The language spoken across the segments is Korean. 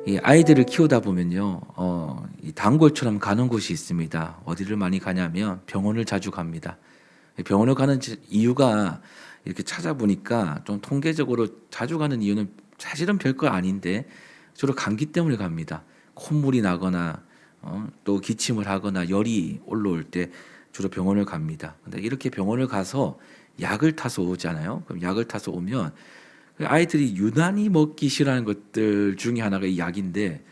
이 아이들을 키우다 보면요, 이 단골처럼 가는 곳이 있습니다. 어디를 많이 가냐면 병원을 자주 갑니다. 병원을 가는 이유가 이렇게 찾아보니까 좀 통계적으로 자주 가는 이유는 사실은 별거 아닌데 주로 감기 때문에 갑니다. 콧물이 나거나 또 기침을 하거나 열이 올라올 때 주로 병원을 갑니다. 근데 이렇게 병원을 가서 약을 타서 오잖아요. 그럼 약을 타서 오면 그 아이들이 유난히 먹기 싫어하는 것들 중에 하나가 이 약인데,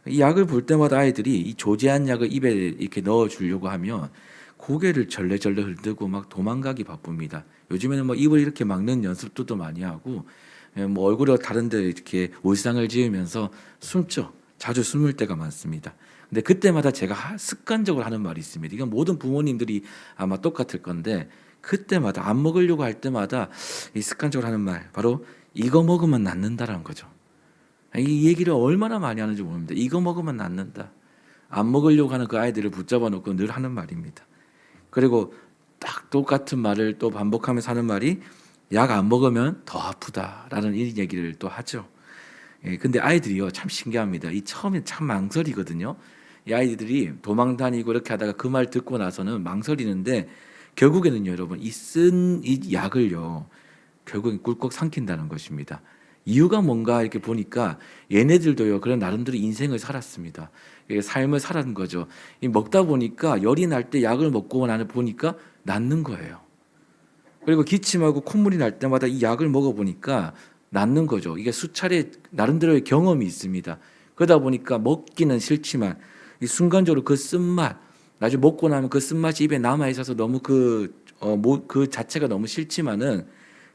이 약을 볼 때마다 아이들이 이 조제한 약을 입에 이렇게 넣어 주려고 하면 고개를 절레절레 흔들고 막 도망가기 바쁩니다. 요즘에는 뭐 입을 이렇게 막는 연습도 또 많이 하고, 뭐 얼굴에 다른 데 이렇게 울상을 지으면서 숨죠. 자주 숨을 때가 많습니다. 근데 그때마다 제가 습관적으로 하는 말이 있습니다. 이건 모든 부모님들이 아마 똑같을 건데, 그때마다 안 먹으려고 할 때마다 이 습관적으로 하는 말, 바로 이거 먹으면 낫는다라는 거죠. 이 얘기를 얼마나 많이 하는지 모릅니다. 이거 먹으면 낫는다. 안 먹으려고 하는 그 아이들을 붙잡아 놓고 늘 하는 말입니다. 그리고 딱 똑같은 말을 또 반복하면서 하는 말이 약 안 먹으면 더 아프다라는 이 얘기를 또 하죠. 근데 아이들이요, 참 신기합니다. 이 처음에 참 망설이거든요. 이 아이들이 도망 다니고 이렇게 하다가 그 말 듣고 나서는 망설이는데, 결국에는요, 여러분, 이 쓴 이 약을요, 결국엔 꿀꺽 삼킨다는 것입니다. 이유가 뭔가 이렇게 보니까 얘네들도요, 그런 나름대로 인생을 살았습니다. 삶을 살았는 거죠. 이 먹다 보니까 열이 날 때 약을 먹고 나는 보니까 낫는 거예요. 그리고 기침하고 콧물이 날 때마다 이 약을 먹어 보니까 낫는 거죠. 이게 수차례 나름대로의 경험이 있습니다. 그러다 보니까 먹기는 싫지만 이 순간적으로 그 쓴맛, 나중에 먹고 나면 그 쓴맛이 입에 남아 있어서 너무 그 자체가 너무 싫지만은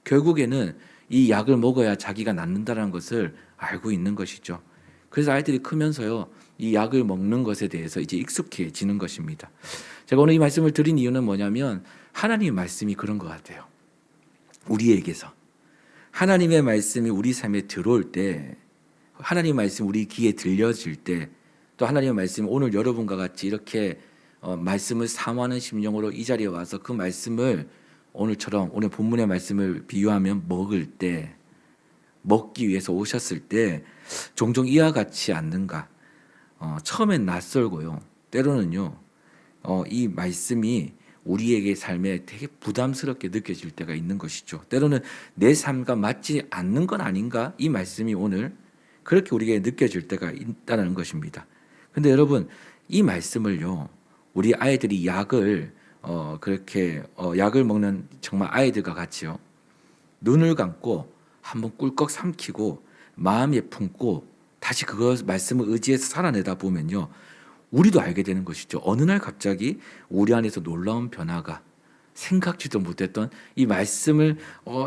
결국에는 이 약을 먹어야 자기가 낫는다라는 것을 알고 있는 것이죠. 그래서 아이들이 크면서요, 이 약을 먹는 것에 대해서 이제 익숙해지는 것입니다. 제가 오늘 이 말씀을 드린 이유는 뭐냐면, 하나님의 말씀이 그런 것 같아요. 우리에게서 하나님의 말씀이 우리 삶에 들어올 때, 하나님의 말씀이 우리 귀에 들려질 때, 또 하나님의 말씀이 오늘 여러분과 같이 이렇게 말씀을 사모하는 심령으로 이 자리에 와서 그 말씀을 오늘처럼 오늘 본문의 말씀을 비유하면 먹을 때, 먹기 위해서 오셨을 때 종종 이와 같지 않는가? 처음엔 낯설고요, 때로는요, 이 말씀이 우리에게 삶에 되게 부담스럽게 느껴질 때가 있는 것이죠. 때로는 내 삶과 맞지 않는 건 아닌가? 이 말씀이 오늘 그렇게 우리에게 느껴질 때가 있다는 것입니다. 근데 여러분, 이 말씀을요, 우리 아이들이 그렇게 약을 먹는 정말 아이들과 같이요, 눈을 감고 한번 꿀꺽 삼키고 마음에 품고 다시 그거 말씀을 의지해서 살아내다 보면요, 우리도 알게 되는 것이죠. 어느 날 갑자기 우리 안에서 놀라운 변화가, 생각지도 못했던 이 말씀을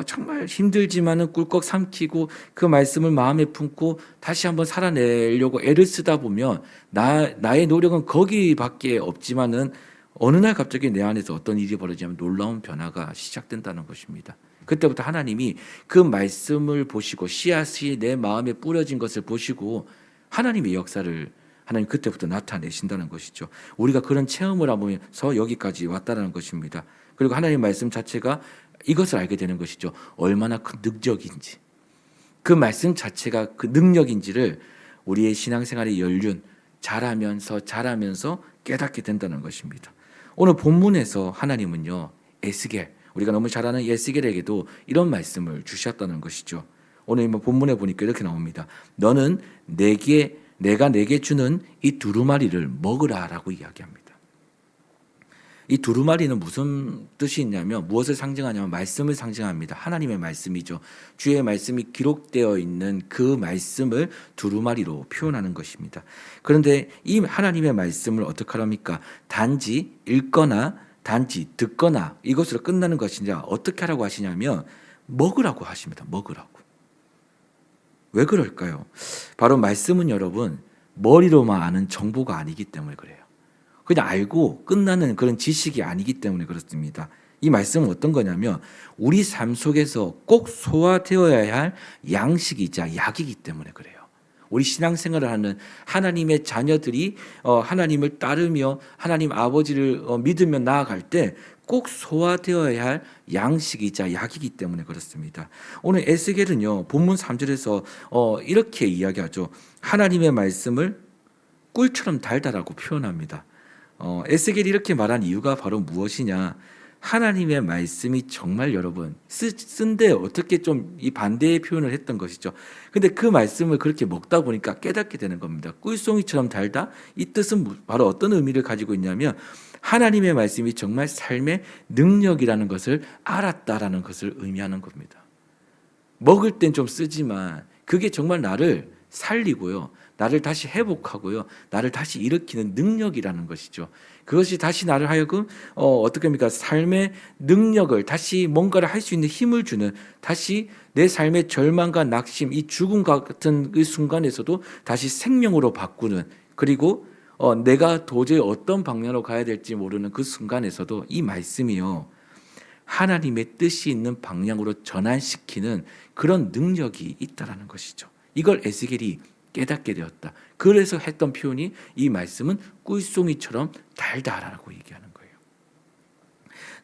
정말 힘들지만은 꿀꺽 삼키고 그 말씀을 마음에 품고 다시 한번 살아내려고 애를 쓰다 보면 나의 노력은 거기밖에 없지만은 어느 날 갑자기 내 안에서 어떤 일이 벌어지냐면 놀라운 변화가 시작된다는 것입니다. 그때부터 하나님이 그 말씀을 보시고 씨앗이 내 마음에 뿌려진 것을 보시고 하나님의 역사를 하나님 그때부터 나타내신다는 것이죠. 우리가 그런 체험을 하면서 여기까지 왔다는 것입니다. 그리고 하나님의 말씀 자체가 이것을 알게 되는 것이죠. 얼마나 큰 능력인지, 그 말씀 자체가 그 능력인지를 우리의 신앙생활의 연륜, 자라면서 깨닫게 된다는 것입니다. 오늘 본문에서 하나님은요, 에스겔, 우리가 너무 잘 아는 에스겔에게도 이런 말씀을 주셨다는 것이죠. 오늘 본문에 보니까 이렇게 나옵니다. 너는 내가 내게 주는 이 두루마리를 먹으라라고 이야기합니다. 이 두루마리는 무슨 뜻이 있냐면, 무엇을 상징하냐면 말씀을 상징합니다. 하나님의 말씀이죠. 주의 말씀이 기록되어 있는 그 말씀을 두루마리로 표현하는 것입니다. 그런데 이 하나님의 말씀을 어떻게 합니까? 단지 읽거나 단지 듣거나 이것으로 끝나는 것이냐, 어떻게 하라고 하시냐면 먹으라고 하십니다. 먹으라고. 왜 그럴까요? 바로 말씀은 여러분, 머리로만 아는 정보가 아니기 때문에 그래요. 그냥 알고 끝나는 그런 지식이 아니기 때문에 그렇습니다. 이 말씀은 어떤 거냐면 우리 삶 속에서 꼭 소화되어야 할 양식이자 약이기 때문에 그래요. 우리 신앙생활을 하는 하나님의 자녀들이 하나님을 따르며 하나님 아버지를 믿으며 나아갈 때 꼭 소화되어야 할 양식이자 약이기 때문에 그렇습니다. 오늘 에스겔은요 본문 3절에서 이렇게 이야기하죠. 하나님의 말씀을 꿀처럼 달달하고 표현합니다. 에스겔이 이렇게 말한 이유가 바로 무엇이냐? 하나님의 말씀이 정말 여러분 쓴데 어떻게 좀 이 반대의 표현을 했던 것이죠. 근데 그 말씀을 그렇게 먹다 보니까 깨닫게 되는 겁니다. 꿀송이처럼 달다. 이 뜻은 바로 어떤 의미를 가지고 있냐면 하나님의 말씀이 정말 삶의 능력이라는 것을 알았다라는 것을 의미하는 겁니다. 먹을 땐 좀 쓰지만 그게 정말 나를 살리고요. 나를 다시 회복하고요. 나를 다시 일으키는 능력이라는 것이죠. 그것이 다시 나를 하여금 어떻게 합니까? 삶의 능력을 다시 뭔가를 할 수 있는 힘을 주는, 다시 내 삶의 절망과 낙심, 이 죽음 같은 그 순간에서도 다시 생명으로 바꾸는, 그리고 내가 도저히 어떤 방향으로 가야 될지 모르는 그 순간에서도 이 말씀이요. 하나님의 뜻이 있는 방향으로 전환시키는 그런 능력이 있다라는 것이죠. 이걸 에스겔이 깨닫게 되었다. 그래서 했던 표현이 이 말씀은 꿀송이처럼 달다라고 얘기하는 거예요.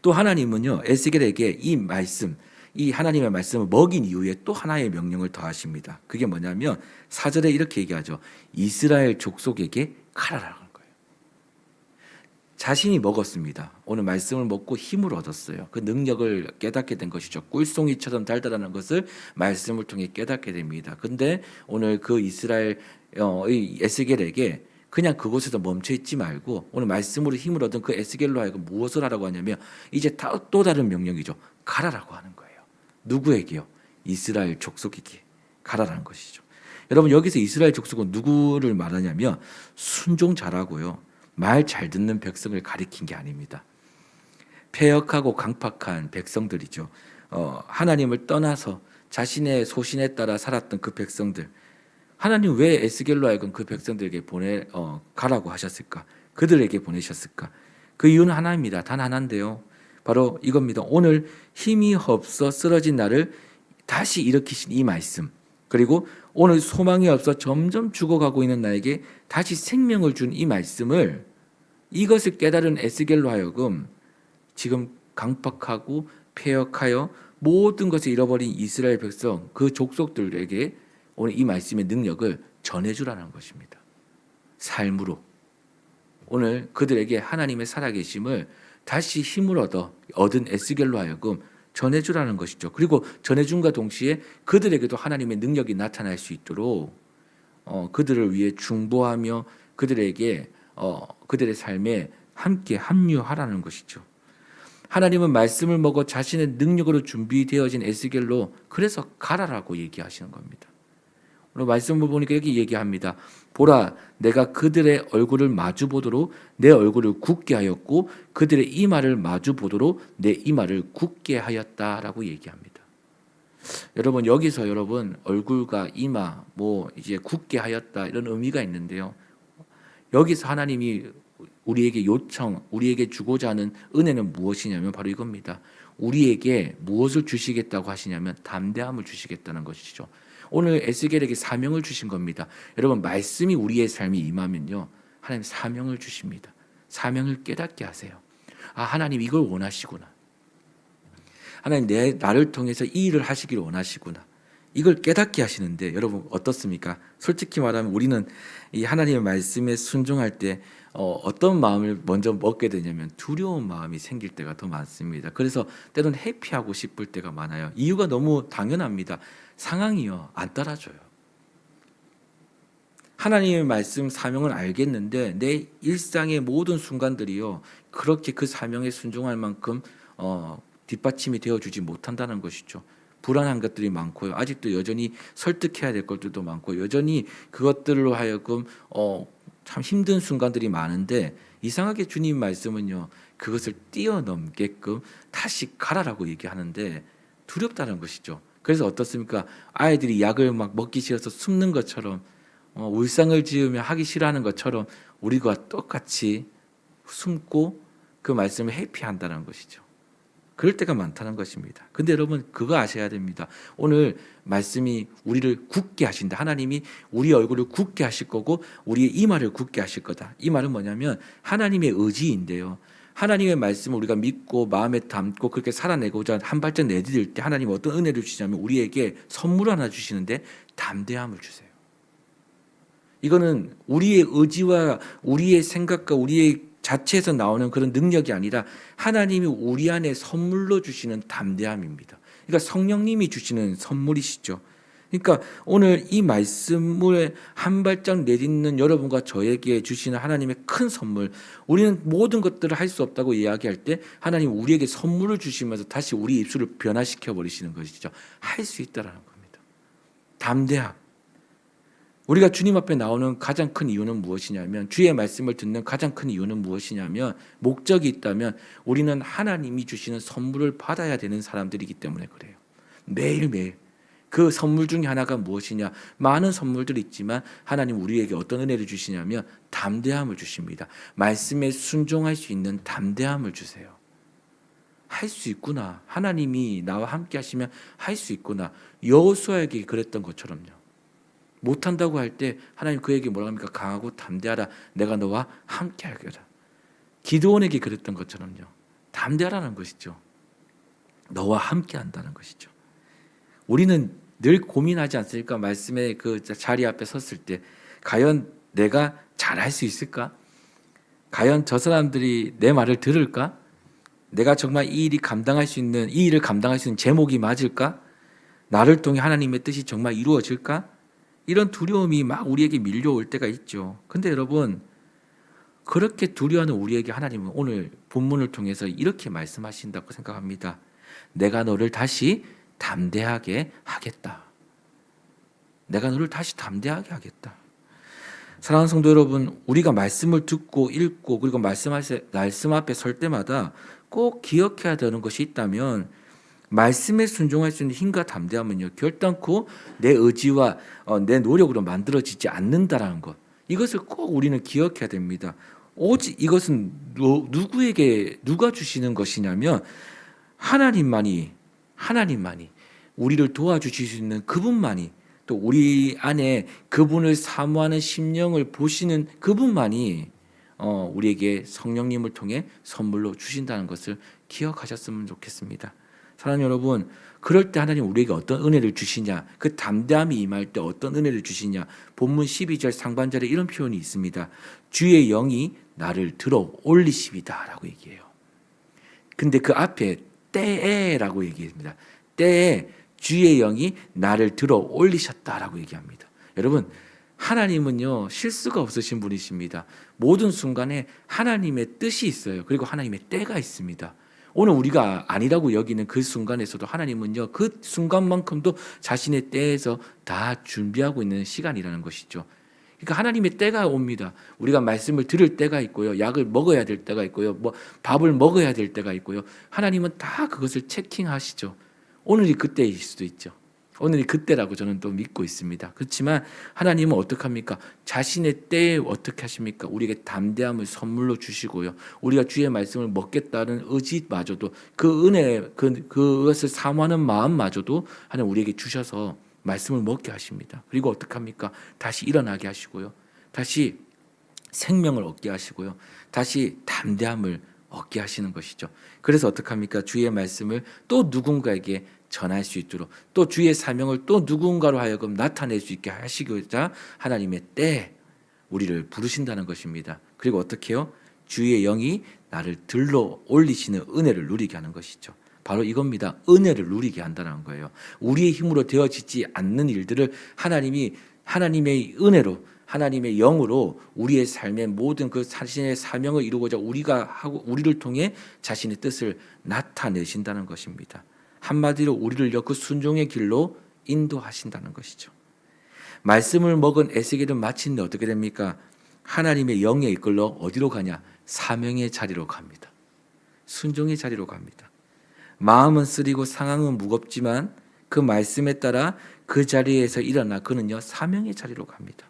또 하나님은요 에스겔에게 이 말씀, 이 하나님의 말씀을 먹인 이후에 또 하나의 명령을 더하십니다. 그게 뭐냐면 4절에 이렇게 얘기하죠. 이스라엘 족속에게 가라라는 거예요. 자신이 먹었습니다. 오늘 말씀을 먹고 힘을 얻었어요. 그 능력을 깨닫게 된 것이죠. 꿀송이처럼 달달하는 것을 말씀을 통해 깨닫게 됩니다. 근데 오늘 그 이스라엘 에스겔에게 그냥 그곳에서 멈춰 있지 말고 오늘 말씀으로 힘을 얻은 그 에스겔로 하여금 무엇을 하라고 하냐면 이제 또 다른 명령이죠. 가라라고 하는 거예요. 누구에게요? 이스라엘 족속에게 가라라는 것이죠. 여러분 여기서 이스라엘 족속은 누구를 말하냐면 순종 잘하고요. 말 잘 듣는 백성을 가리킨 게 아닙니다. 패역하고 강팍한 백성들이죠. 하나님을 떠나서 자신의 소신에 따라 살았던 그 백성들. 하나님 왜 에스겔로 하여금 그 백성들에게 가라고 하셨을까? 그들에게 보내셨을까? 그 이유는 하나입니다. 단 하나인데요. 바로 이겁니다. 오늘 힘이 없어 쓰러진 나를 다시 일으키신 이 말씀. 그리고 오늘 소망이 없어 점점 죽어가고 있는 나에게 다시 생명을 준 이 말씀을, 이것을 깨달은 에스겔로 하여금 지금 강팍하고 패역하여 모든 것을 잃어버린 이스라엘 백성, 그 족속들에게 오늘 이 말씀의 능력을 전해주라는 것입니다. 삶으로 오늘 그들에게 하나님의 살아계심을 다시 힘을 얻은 에스겔로 하여금 전해주라는 것이죠. 그리고 전해준과 동시에 그들에게도 하나님의 능력이 나타날 수 있도록 그들을 위해 중보하며 그들에게 그들의 삶에 함께 합류하라는 것이죠. 하나님은 말씀을 먹어 자신의 능력으로 준비되어진 에스겔로 그래서 가라라고 얘기하시는 겁니다. 오늘 말씀을 보니까 여기 얘기합니다. 보라, 내가 그들의 얼굴을 마주 보도록 내 얼굴을 굳게 하였고 그들의 이마를 마주 보도록 내 이마를 굳게 하였다라고 얘기합니다. 여러분 여기서 여러분 얼굴과 이마 이제 굳게 하였다 이런 의미가 있는데요. 여기서 하나님이 우리에게 우리에게 주고자 하는 은혜는 무엇이냐면 바로 이겁니다. 우리에게 무엇을 주시겠다고 하시냐면 담대함을 주시겠다는 것이죠. 오늘 에스겔에게 사명을 주신 겁니다. 여러분 말씀이 우리의 삶에 임하면요. 하나님 사명을 주십니다. 사명을 깨닫게 하세요. 아 하나님 이걸 원하시구나. 하나님 나를 통해서 이 일을 하시기를 원하시구나. 이걸 깨닫게 하시는데 여러분 어떻습니까? 솔직히 말하면 우리는 이 하나님의 말씀에 순종할 때 어떤 마음을 먼저 먹게 되냐면 두려운 마음이 생길 때가 더 많습니다. 그래서 때로는 회피하고 싶을 때가 많아요. 이유가 너무 당연합니다. 상황이요 안 따라줘요. 하나님의 말씀 사명을 알겠는데 내 일상의 모든 순간들이요 그렇게 그 사명에 순종할 만큼 뒷받침이 되어주지 못한다는 것이죠. 불안한 것들이 많고요. 아직도 여전히 설득해야 될 것들도 많고 여전히 그것들로 하여금 참 힘든 순간들이 많은데 이상하게 주님 말씀은요. 그것을 뛰어넘게끔 다시 가라라고 얘기하는데 두렵다는 것이죠. 그래서 어떻습니까? 아이들이 약을 막 먹기 싫어서 숨는 것처럼 울상을 지으며 하기 싫어하는 것처럼 우리가 똑같이 숨고 그 말씀을 회피한다는 것이죠. 그럴 때가 많다는 것입니다. 근데 여러분 그거 아셔야 됩니다. 오늘 말씀이 우리를 굳게 하신다. 하나님이 우리 얼굴을 굳게 하실 거고 우리의 이마를 굳게 하실 거다. 이 말은 뭐냐면 하나님의 의지인데요. 하나님의 말씀을 우리가 믿고 마음에 담고 그렇게 살아내고자 한 발짝 내디딜 때 하나님 어떤 은혜를 주시냐면 우리에게 선물 하나 주시는데 담대함을 주세요. 이거는 우리의 의지와 우리의 생각과 우리의 자체에서 나오는 그런 능력이 아니라 하나님이 우리 안에 선물로 주시는 담대함입니다. 그러니까 성령님이 주시는 선물이시죠. 그러니까 오늘 이 말씀을 한 발짝 내딛는 여러분과 저에게 주시는 하나님의 큰 선물, 우리는 모든 것들을 할 수 없다고 이야기할 때 하나님 우리에게 선물을 주시면서 다시 우리 입술을 변화시켜 버리시는 것이죠. 할 수 있다라는 겁니다. 담대함. 우리가 주님 앞에 나오는 가장 큰 이유는 무엇이냐면, 주의 말씀을 듣는 가장 큰 이유는 무엇이냐면, 목적이 있다면 우리는 하나님이 주시는 선물을 받아야 되는 사람들이기 때문에 그래요. 매일매일. 그 선물 중에 하나가 무엇이냐? 많은 선물들이 있지만 하나님 우리에게 어떤 은혜를 주시냐면 담대함을 주십니다. 말씀에 순종할 수 있는 담대함을 주세요. 할 수 있구나. 하나님이 나와 함께 하시면 할 수 있구나. 여호수아에게 그랬던 것처럼요. 못한다고 할 때 하나님 그에게 뭐라고 합니까? 강하고 담대하라. 내가 너와 함께 하리라. 기드온에게 그랬던 것처럼요. 담대하라는 것이죠. 너와 함께 한다는 것이죠. 우리는 늘 고민하지 않습니까? 말씀의 그 자리 앞에 섰을 때 과연 내가 잘할 수 있을까? 과연 저 사람들이 내 말을 들을까? 내가 정말 이 일을 감당할 수 있는 제목이 맞을까? 나를 통해 하나님의 뜻이 정말 이루어질까? 이런 두려움이 막 우리에게 밀려올 때가 있죠. 근데 여러분, 그렇게 두려워하는 우리에게 하나님은 오늘 본문을 통해서 이렇게 말씀하신다고 생각합니다. 내가 너를 다시 담대하게 하겠다. 내가 너를 다시 담대하게 하겠다. 사랑하는 성도 여러분, 우리가 말씀을 듣고 읽고 그리고 말씀 앞에 설 때마다 꼭 기억해야 되는 것이 있다면, 말씀에 순종할 수 있는 힘과 담대함은요, 결단코 내 의지와 내 노력으로 만들어지지 않는다라는 것, 이것을 꼭 우리는 기억해야 됩니다. 오직 이것은 누가 주시는 것이냐면 하나님만이 우리를 도와주실 수 있는 그분만이, 또 우리 안에 그분을 사모하는 심령을 보시는 그분만이 우리에게 성령님을 통해 선물로 주신다는 것을 기억하셨으면 좋겠습니다. 사랑하는 여러분, 그럴 때 하나님 우리에게 어떤 은혜를 주시냐, 그 담대함이 임할 때 어떤 은혜를 주시냐, 본문 12절 상반절에 이런 표현이 있습니다. 주의 영이 나를 들어 올리십니다 라고 얘기해요. 근데 그 앞에 때에라고 얘기합니다. 때에 주의 영이 나를 들어 올리셨다라고 얘기합니다. 여러분, 하나님은요 실수가 없으신 분이십니다. 모든 순간에 하나님의 뜻이 있어요. 그리고 하나님의 때가 있습니다. 오늘 우리가 아니라고 여기는 그 순간에서도 하나님은요 그 순간만큼도 자신의 때에서 다 준비하고 있는 시간이라는 것이죠. 그러니까 하나님의 때가 옵니다. 우리가 말씀을 들을 때가 있고요, 약을 먹어야 될 때가 있고요, 밥을 먹어야 될 때가 있고요. 하나님은 다 그것을 체킹하시죠. 오늘이 그때일 수도 있죠. 오늘이 그때라고 저는 또 믿고 있습니다. 그렇지만 하나님은 어떻게 합니까? 자신의 때에 어떻게 하십니까? 우리에게 담대함을 선물로 주시고요, 우리가 주의 말씀을 먹겠다는 의지마저도, 그 은혜, 그것을 사모하는 마음마저도 하나님 우리에게 주셔서 말씀을 먹게 하십니다. 그리고 어떻게 합니까? 다시 일어나게 하시고요, 다시 생명을 얻게 하시고요, 다시 담대함을 얻게 하시는 것이죠. 그래서 어떻게 합니까? 주의 말씀을 또 누군가에게 전할 수 있도록, 또 주의 사명을 또 누군가로 하여금 나타낼 수 있게 하시고자 하나님의 때에 우리를 부르신다는 것입니다. 그리고 어떻게 해요? 주의 영이 나를 들러 올리시는 은혜를 누리게 하는 것이죠. 바로 이겁니다. 은혜를 누리게 한다는 거예요. 우리의 힘으로 되어지지 않는 일들을 하나님이 하나님의 은혜로, 하나님의 영으로 우리의 삶의 모든 그 자신의 사명을 이루고자 우리를 통해 자신의 뜻을 나타내신다는 것입니다. 한마디로 우리를 그 순종의 길로 인도하신다는 것이죠. 말씀을 먹은 에스겔은 마침내 어떻게 됩니까? 하나님의 영에 이끌러 어디로 가냐? 사명의 자리로 갑니다. 순종의 자리로 갑니다. 마음은 쓰리고 상황은 무겁지만 그 말씀에 따라 그 자리에서 일어나 그는요 사명의 자리로 갑니다.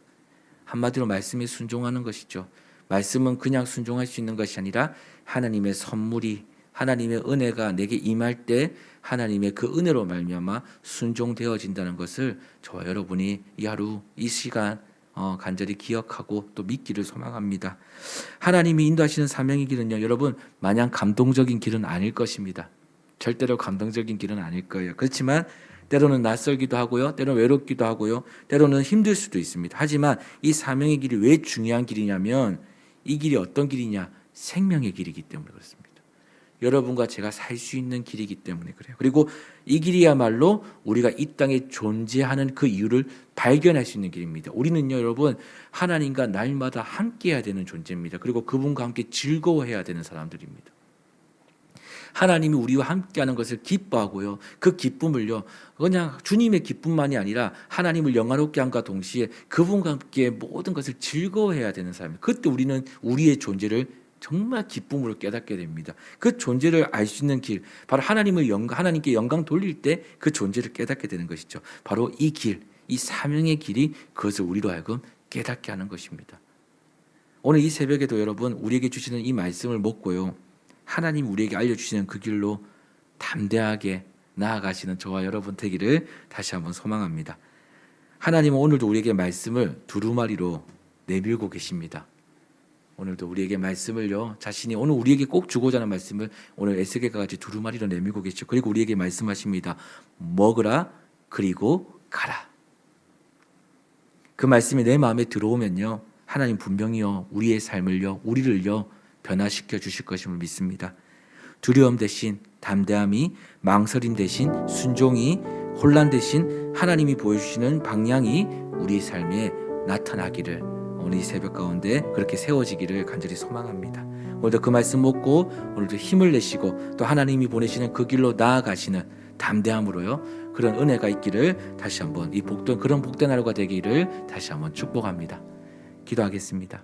한마디로 말씀에 순종하는 것이죠. 말씀은 그냥 순종할 수 있는 것이 아니라 하나님의 선물이, 하나님의 은혜가 내게 임할 때 하나님의 그 은혜로 말미암아 순종되어진다는 것을 저와 여러분이 이 하루 이 시간 간절히 기억하고 또 믿기를 소망합니다. 하나님이 인도하시는 사명의 길은요, 여러분 마냥 감동적인 길은 아닐 것입니다. 절대로 감동적인 길은 아닐 거예요. 그렇지만 때로는 낯설기도 하고요, 때로는 외롭기도 하고요, 때로는 힘들 수도 있습니다. 하지만 이 사명의 길이 왜 중요한 길이냐면 이 길이 어떤 길이냐? 생명의 길이기 때문에 그렇습니다. 여러분과 제가 살 수 있는 길이기 때문에 그래요. 그리고 이 길이야말로 우리가 이 땅에 존재하는 그 이유를 발견할 수 있는 길입니다. 우리는요, 여러분, 하나님과 날마다 함께해야 되는 존재입니다. 그리고 그분과 함께 즐거워해야 되는 사람들입니다. 하나님이 우리와 함께하는 것을 기뻐하고요, 그 기쁨을요, 그냥 주님의 기쁨만이 아니라 하나님을 영화롭게 함과 동시에 그분과 함께 모든 것을 즐거워해야 되는 사람입니다. 그때 우리는 우리의 존재를 정말 기쁨으로 깨닫게 됩니다. 그 존재를 알 수 있는 길, 바로 하나님께 영광 돌릴 때 그 존재를 깨닫게 되는 것이죠. 바로 이 길, 이 사명의 길이 그것을 우리로 하여금 깨닫게 하는 것입니다. 오늘 이 새벽에도 여러분, 우리에게 주시는 이 말씀을 먹고요, 하나님 우리에게 알려주시는 그 길로 담대하게 나아가시는 저와 여러분 되기를 다시 한번 소망합니다. 하나님은 오늘도 우리에게 말씀을 두루마리로 내밀고 계십니다. 오늘도 우리에게 말씀을요, 자신이 오늘 우리에게 꼭 주고자 하는 말씀을 오늘 에스겔과 같이 두루마리로 내밀고 계시죠. 그리고 우리에게 말씀하십니다. 먹으라, 그리고 가라. 그 말씀이 내 마음에 들어오면요, 하나님 분명히요, 우리의 삶을요, 우리를요 변화시켜 주실 것임을 믿습니다. 두려움 대신 담대함이, 망설임 대신 순종이, 혼란 대신 하나님이 보여주시는 방향이 우리 삶에 나타나기를 오늘 이 새벽 가운데 그렇게 세워지기를 간절히 소망합니다. 오늘도 그 말씀 먹고 오늘도 힘을 내시고 또 하나님이 보내시는 그 길로 나아가시는 담대함으로요, 그런 은혜가 있기를 다시 한번 그런 복된 하루가 되기를 다시 한번 축복합니다. 기도하겠습니다.